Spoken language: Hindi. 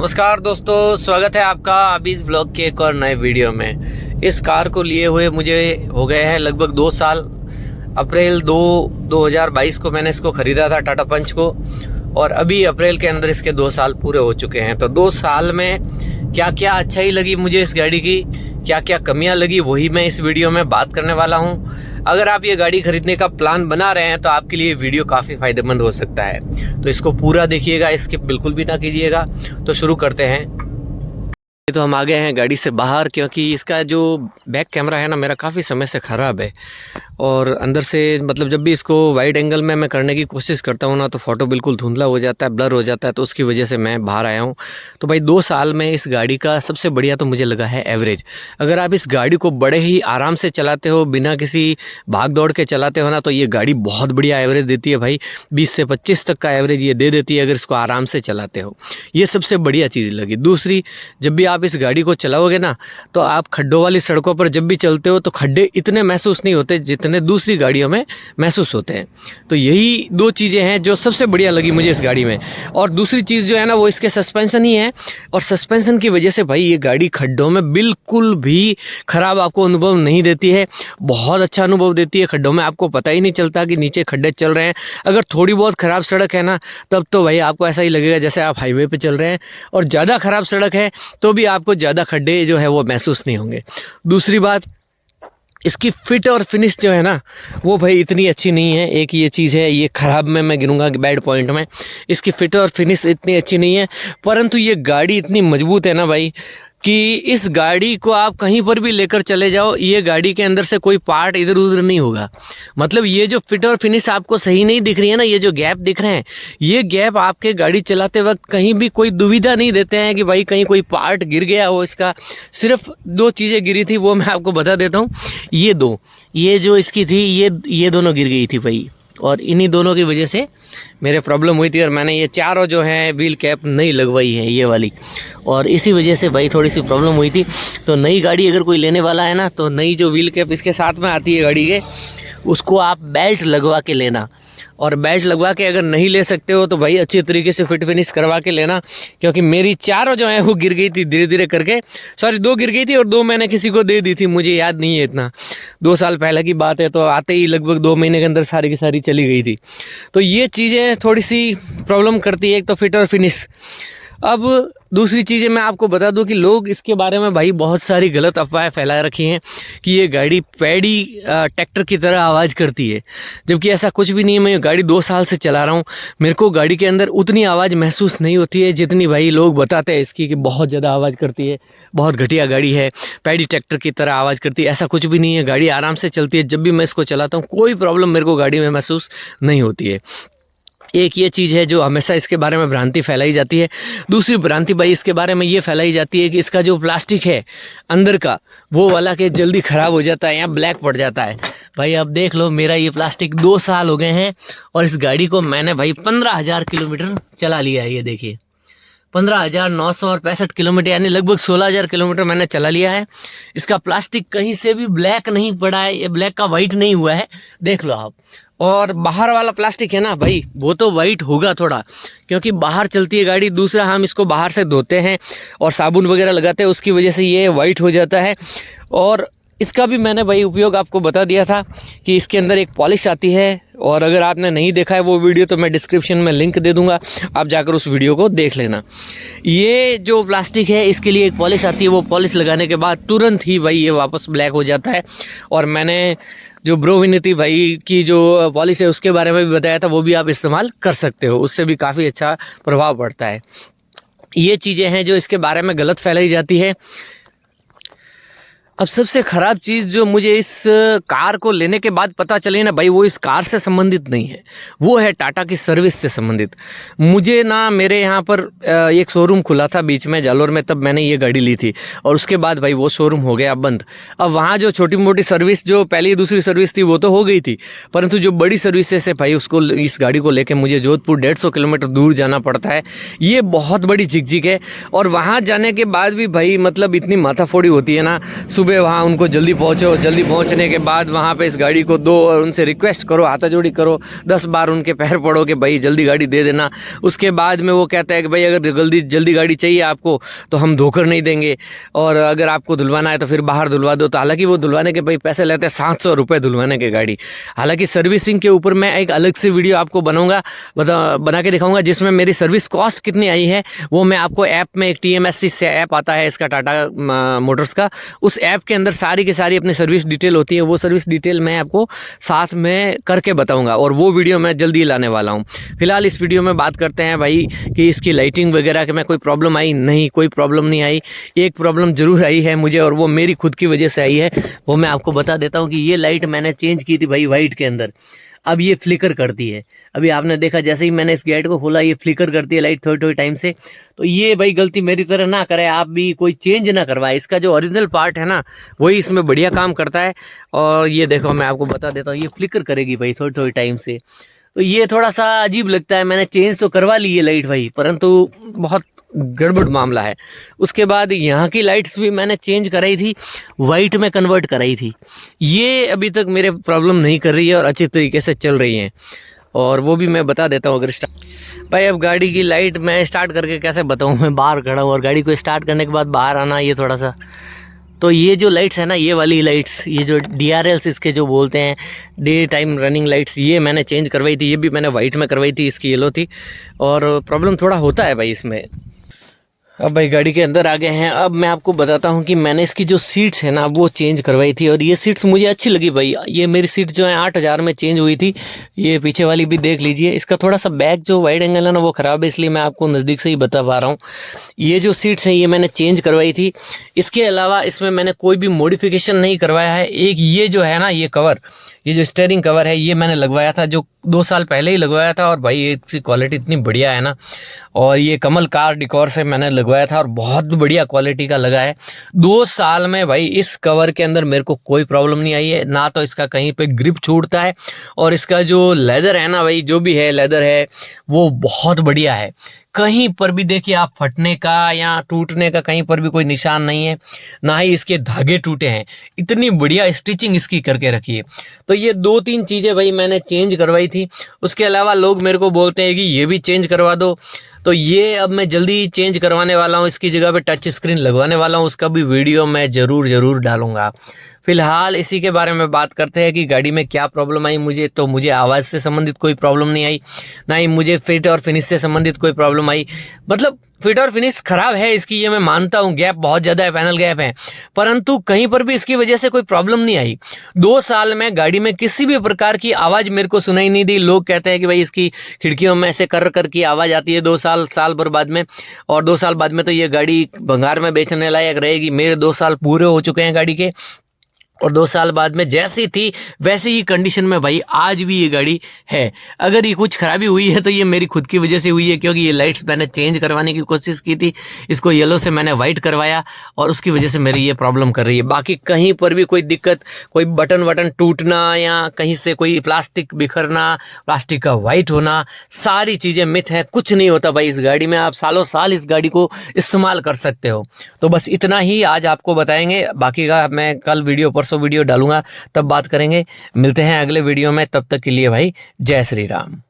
नमस्कार दोस्तों, स्वागत है आपका अभी इस ब्लॉग के एक और नए वीडियो में। इस कार को लिए हुए मुझे हो गए हैं लगभग 2 साल। अप्रैल 2022 को मैंने इसको ख़रीदा था, टाटा पंच को, और अभी अप्रैल के अंदर इसके 2 साल पूरे हो चुके हैं। तो 2 साल में क्या क्या अच्छाई लगी मुझे इस गाड़ी की, क्या क्या कमियां लगी, वही मैं इस वीडियो में बात करने वाला हूं। अगर आप ये गाड़ी खरीदने का प्लान बना रहे हैं तो आपके लिए वीडियो काफ़ी फ़ायदेमंद हो सकता है, तो इसको पूरा देखिएगा, स्किप बिल्कुल भी ना कीजिएगा। तो शुरू करते हैं। तो हम आ गए हैं गाड़ी से बाहर, क्योंकि इसका जो बैक कैमरा है ना मेरा काफ़ी समय से ख़राब है, और अंदर से मतलब जब भी इसको वाइड एंगल में मैं करने की कोशिश करता हूँ ना तो फ़ोटो बिल्कुल धुंधला हो जाता है, ब्लर हो जाता है। तो उसकी वजह से मैं बाहर आया हूँ। तो भाई 2 साल में इस गाड़ी का सबसे बढ़िया तो मुझे लगा है एवरेज। अगर आप इस गाड़ी को बड़े ही आराम से चलाते हो, बिना किसी भाग दौड़ के चलाते हो ना, तो ये गाड़ी बहुत बढ़िया एवरेज देती है भाई। 20 से 25 तक का एवरेज ये दे देती है अगर इसको आराम से चलाते हो। ये सबसे बढ़िया चीज़ लगी। दूसरी, जब भी आप इस गाड़ी को चलाओगे ना तो आप खड्डों वाली सड़कों पर जब भी चलते हो तो खड्डे इतने महसूस नहीं होते जितने दूसरी गाड़ियों में महसूस होते हैं। तो यही 2 चीज़ें हैं जो सबसे बढ़िया लगी मुझे इस गाड़ी में। और दूसरी चीज़ जो है ना वो इसके सस्पेंशन ही है, और सस्पेंशन की वजह से भाई ये गाड़ी खड्डों में बिल्कुल भी ख़राब आपको अनुभव नहीं देती है। बहुत अच्छा अनुभव देती है। खड्डों में आपको पता ही नहीं चलता कि नीचे खड्डे चल रहे हैं। अगर थोड़ी बहुत ख़राब सड़क है ना तब तो भाई आपको ऐसा ही लगेगा जैसे आप हाईवे पे चल रहे हैं, और ज़्यादा ख़राब सड़क है तो भी आपको ज़्यादा खड्डे जो है वो महसूस नहीं होंगे। दूसरी बात, इसकी फिट और फिनिश जो है ना वो भाई इतनी अच्छी नहीं है। एक ये चीज़ है, ये ख़राब में मैं गिनूंगा कि बैड पॉइंट में। इसकी फिट और फिनिश इतनी अच्छी नहीं है, परंतु ये गाड़ी इतनी मजबूत है ना भाई कि इस गाड़ी को आप कहीं पर भी लेकर चले जाओ, ये गाड़ी के अंदर से कोई पार्ट इधर उधर नहीं होगा। मतलब ये जो फिट और फिनिश आपको सही नहीं दिख रही है ना, ये जो गैप दिख रहे हैं, ये गैप आपके गाड़ी चलाते वक्त कहीं भी कोई दुविधा नहीं देते हैं कि भाई कहीं कोई पार्ट गिर गया हो। इसका सिर्फ 2 चीज़ें गिरी थी, वो मैं आपको बता देता हूँ। ये जो इसकी थी ये दोनों गिर गई थी भाई, और इन्हीं दोनों की वजह से मेरे प्रॉब्लम हुई थी, और मैंने ये चारों जो हैं व्हील कैप नहीं लगवाई है ये वाली, और इसी वजह से भाई थोड़ी सी प्रॉब्लम हुई थी। तो नई गाड़ी अगर कोई लेने वाला है ना तो नई जो व्हील कैप इसके साथ में आती है गाड़ी के, उसको आप बेल्ट लगवा के लेना। और बेल्ट लगवा के अगर नहीं ले सकते हो तो भाई अच्छी तरीके से फिट फिनिश करवा के लेना, क्योंकि मेरी चारों जो है वो गिर गई थी धीरे धीरे करके। सॉरी, 2 गिर गई थी और 2 मैंने किसी को दे दी थी, मुझे याद नहीं है इतना। 2 साल पहले की बात है, तो आते ही लगभग 2 महीने के अंदर सारी की सारी चली गई थी। तो ये चीज़ें थोड़ी सी प्रॉब्लम करती है, एक तो फिट और फिनिश। अब दूसरी चीज़ें मैं आपको बता दूं कि लोग इसके बारे में भाई बहुत सारी गलत अफवाहें फैला रखी हैं कि ये गाड़ी पैडी ट्रैक्टर की तरह आवाज़ करती है, जबकि ऐसा कुछ भी नहीं है। मैं ये गाड़ी 2 साल से चला रहा हूँ, मेरे को गाड़ी के अंदर उतनी आवाज़ महसूस नहीं होती है जितनी भाई लोग बताते हैं इसकी कि बहुत ज़्यादा आवाज़ करती है, बहुत घटिया गाड़ी है, पैडी ट्रैक्टर की तरह आवाज़ करती है। ऐसा कुछ भी नहीं है, गाड़ी आराम से चलती है। जब भी मैं इसको चलाता हूँ कोई प्रॉब्लम मेरे को गाड़ी में महसूस नहीं होती है। एक ये चीज़ है जो हमेशा इसके बारे में भ्रांति फैलाई जाती है। दूसरी भ्रांति भाई इसके बारे में ये फैलाई जाती है कि इसका जो प्लास्टिक है अंदर का, वो वाला के जल्दी ख़राब हो जाता है या ब्लैक पड़ जाता है। भाई अब देख लो, मेरा ये प्लास्टिक 2 साल हो गए हैं, और इस गाड़ी को मैंने भाई 15,000 किलोमीटर चला लिया है। ये देखिए 15,965 किलोमीटर, यानी लगभग 16,000 किलोमीटर मैंने चला लिया है। इसका प्लास्टिक कहीं से भी ब्लैक नहीं पड़ा है, ये ब्लैक का वाइट नहीं हुआ है, देख लो आप। और बाहर वाला प्लास्टिक है ना भाई, वो तो वाइट होगा थोड़ा, क्योंकि बाहर चलती है गाड़ी। दूसरा, हम इसको बाहर से धोते हैं और साबुन वगैरह लगाते हैं, उसकी वजह से ये वाइट हो जाता है। और इसका भी मैंने भाई उपयोग आपको बता दिया था कि इसके अंदर एक पॉलिश आती है, और अगर आपने नहीं देखा है वो वीडियो तो मैं डिस्क्रिप्शन में लिंक दे दूंगा, आप जाकर उस वीडियो को देख लेना। ये जो प्लास्टिक है इसके लिए एक पॉलिश आती है, वो पॉलिश लगाने के बाद तुरंत ही भाई ये वापस ब्लैक हो जाता है। और मैंने जो ब्रोविनिटी भाई की जो पॉलिश है उसके बारे में भी बताया था, वो भी आप इस्तेमाल कर सकते हो, उससे भी काफ़ी अच्छा प्रभाव पड़ता है। ये चीज़ें हैं जो इसके बारे में गलत फैलाई जाती है। अब सबसे ख़राब चीज़ जो मुझे इस कार को लेने के बाद पता चली ना भाई, वो इस कार से संबंधित नहीं है, वो है टाटा की सर्विस से संबंधित। मुझे ना मेरे यहाँ पर एक शोरूम खुला था बीच में जालोर में, तब मैंने ये गाड़ी ली थी, और उसके बाद भाई वो शोरूम हो गया बंद। अब वहाँ जो छोटी मोटी सर्विस, जो पहली दूसरी सर्विस थी वो तो हो गई थी, परंतु जो बड़ी सर्विसेज है भाई उसको, इस गाड़ी को लेकर मुझे जोधपुर 150 किलोमीटर दूर जाना पड़ता है। ये बहुत बड़ी झिकझिक है। और वहाँ जाने के बाद भी भाई मतलब इतनी माथाफोड़ी होती है ना, सुबह वहाँ उनको जल्दी पहुँचो, जल्दी पहुँचने के बाद वहाँ पे इस गाड़ी को दो और उनसे रिक्वेस्ट करो, हाथाजोड़ी करो, 10 बार उनके पैर पड़ो कि भाई जल्दी गाड़ी दे देना। उसके बाद में वो कहता है कि भाई अगर जल्दी गाड़ी चाहिए आपको तो हम धोकर नहीं देंगे, और अगर आपको धुलवाना है तो फिर बाहर धुलवा दो। तो हालांकि वो धुलवाने के भाई पैसे लेते हैं 700 रुपये धुलवाने की गाड़ी। हालांकि सर्विसिंग के ऊपर मैं एक अलग से वीडियो आपको बना के दिखाऊंगा, जिसमें मेरी सर्विस कॉस्ट कितनी आई है वो मैं आपको ऐप में, एक TMSC से ऐप आता है इसका, टाटा मोटर्स का, उस ऐप के अंदर सारी की सारी अपनी सर्विस डिटेल होती है। वो सर्विस डिटेल मैं आपको साथ में करके बताऊंगा, और वो वीडियो मैं जल्दी लाने वाला हूं। फिलहाल इस वीडियो में बात करते हैं भाई कि इसकी लाइटिंग वगैरह के में कोई प्रॉब्लम आई नहीं, कोई प्रॉब्लम नहीं आई। एक प्रॉब्लम ज़रूर आई है मुझे, और वो मेरी खुद की वजह से आई है, वो मैं आपको बता देता हूँ कि ये लाइट मैंने चेंज की थी भाई वाइट के अंदर, अब ये फ्लिकर करती है। अभी आपने देखा जैसे ही मैंने इस गेट को खोला ये फ्लिकर करती है लाइट थोड़ी टाइम से। तो ये भाई गलती मेरी तरह ना करे, आप भी कोई चेंज ना करवाए। इसका जो ओरिजिनल पार्ट है ना वही इसमें बढ़िया काम करता है। और ये देखो मैं आपको बता देता हूँ, ये फ्लिकर करेगी भाई थोड़ी टाइम से। तो ये थोड़ा सा अजीब लगता है। मैंने चेंज तो करवा ली है लाइट भाई, परंतु बहुत गड़बड़ मामला है। उसके बाद यहाँ की लाइट्स भी मैंने चेंज कराई थी, वाइट में कन्वर्ट कराई थी। ये अभी तक मेरे प्रॉब्लम नहीं कर रही है और अच्छी तरीके से चल रही हैं, और वो भी मैं बता देता हूँ। अगर भाई अब गाड़ी की लाइट मैं स्टार्ट करके कैसे बताऊँ, मैं बाहर खड़ा हूँ और गाड़ी को स्टार्ट करने के बाद बाहर आना ये थोड़ा सा। तो ये जो लाइट्स है ना, ये वाली लाइट्स, ये जो DRLs इसके जो बोलते हैं, डे टाइम रनिंग लाइट्स, ये मैंने चेंज करवाई थी। ये भी मैंने वाइट में करवाई थी, इसकी येलो थी, और प्रॉब्लम थोड़ा होता है भाई इसमें। अब भाई गाड़ी के अंदर आ गए हैं। अब मैं आपको बताता हूँ कि मैंने इसकी जो सीट्स है ना वो चेंज करवाई थी, और ये सीट्स मुझे अच्छी लगी भाई। ये मेरी सीट्स जो है 8000 में चेंज हुई थी। ये पीछे वाली भी देख लीजिए। इसका थोड़ा सा बैक जो वाइड एंगल है ना वो ख़राब है, इसलिए मैं आपको नज़दीक से ही बता पा रहा हूँ। ये जो सीट्स हैं ये मैंने चेंज करवाई थी। इसके अलावा इसमें मैंने कोई भी मॉडिफिकेशन नहीं करवाया है। एक ये जो है ना, ये कवर, ये जो स्टीयरिंग कवर है, ये मैंने लगवाया था, जो 2 साल पहले ही लगवाया था, और भाई इसकी क्वालिटी इतनी बढ़िया है ना। और ये कमल कार डिकोर से मैंने लगवाया था और बहुत बढ़िया क्वालिटी का लगा है। 2 साल में भाई इस कवर के अंदर मेरे को कोई प्रॉब्लम नहीं आई है, ना तो इसका कहीं पे ग्रिप छूटता है, और इसका जो लेदर है ना भाई, जो भी है लेदर है वो बहुत बढ़िया है। कहीं पर भी देखिए आप फटने का या टूटने का कहीं पर भी कोई निशान नहीं है, ना ही इसके धागे टूटे हैं। इतनी बढ़िया स्टिचिंग इसकी करके रखी है। तो ये 2-3 चीज़ें भाई मैंने चेंज करवाई थी। उसके अलावा लोग मेरे को बोलते हैं कि ये भी चेंज करवा दो, तो ये अब मैं जल्दी चेंज करवाने वाला हूँ। इसकी जगह पे टच स्क्रीन लगवाने वाला हूँ, उसका भी वीडियो मैं ज़रूर डालूंगा। फिलहाल इसी के बारे में बात करते हैं कि गाड़ी में क्या प्रॉब्लम आई मुझे। तो मुझे आवाज़ से संबंधित कोई प्रॉब्लम नहीं आई, ना ही मुझे फिट और फिनिश से संबंधित कोई प्रॉब्लम आई। मतलब फिट और फिनिश खराब है इसकी, ये मैं मानता हूँ, गैप बहुत ज़्यादा है, पैनल गैप है, परंतु कहीं पर भी इसकी वजह से कोई प्रॉब्लम नहीं आई। 2 साल में गाड़ी में किसी भी प्रकार की आवाज़ मेरे को सुनाई नहीं दी। लोग कहते हैं कि भाई इसकी खिड़कियों में ऐसे कर की आवाज़ आती है 2 साल भर बाद में, और 2 साल बाद में तो ये गाड़ी भंगार में बेचने लायक रहेगी। मेरे 2 साल पूरे हो चुके हैं गाड़ी के, और 2 साल बाद में जैसी थी वैसी ही कंडीशन में भाई आज भी ये गाड़ी है। अगर ये कुछ खराबी हुई है तो ये मेरी खुद की वजह से हुई है, क्योंकि ये लाइट्स मैंने चेंज करवाने की कोशिश की थी, इसको येलो से मैंने वाइट करवाया, और उसकी वजह से मेरी ये प्रॉब्लम कर रही है। बाकी कहीं पर भी कोई दिक्कत, कोई बटन टूटना या कहीं से कोई प्लास्टिक बिखरना, प्लास्टिक का वाइट होना, सारी चीज़ें मिथ है। कुछ नहीं होता भाई इस गाड़ी में, आप सालों साल इस गाड़ी को इस्तेमाल कर सकते हो। तो बस इतना ही आज आपको बताएंगे, बाकी का मैं कल वीडियो परसों वीडियो डालूंगा, तब बात करेंगे। मिलते हैं अगले वीडियो में, तब तक के लिए भाई जय श्री राम।